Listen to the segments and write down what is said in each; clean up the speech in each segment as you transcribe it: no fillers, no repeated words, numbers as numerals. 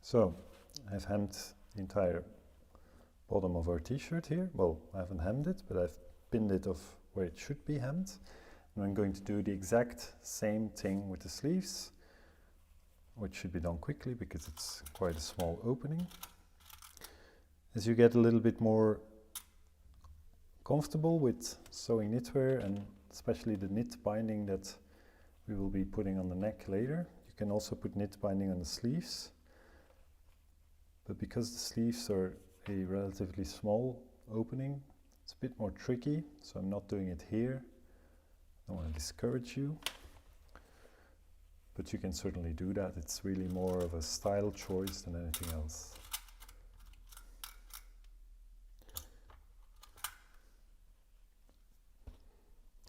So I've hemmed the entire bottom of our t-shirt here. Well, I haven't hemmed it, but I've pinned it off where it should be hemmed. And I'm going to do the exact same thing with the sleeves, which should be done quickly because it's quite a small opening. As you get a little bit more comfortable with sewing knitwear, and especially the knit binding that we will be putting on the neck later, you can also put knit binding on the sleeves. But because the sleeves are a relatively small opening, it's a bit more tricky, so I'm not doing it here. I don't want to discourage you, but you can certainly do that. It's really more of a style choice than anything else.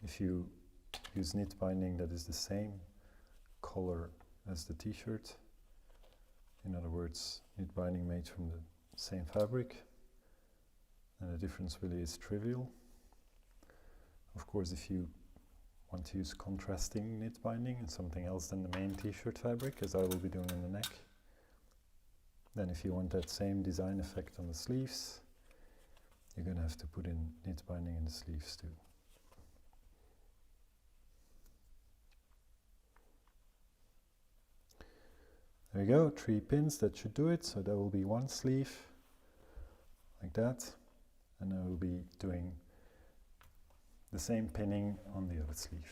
If you use knit binding that is the same color as the t-shirt, in other words, knit binding made from the same fabric, and the difference really is trivial. Of course, if you want to use contrasting knit binding and something else than the main t-shirt fabric, as I will be doing in the neck, then if you want that same design effect on the sleeves, you're going to have to put in knit binding in the sleeves too. There we go, 3 pins, that should do it. So there will be one sleeve, like that, and I will be doing the same pinning on the other sleeve.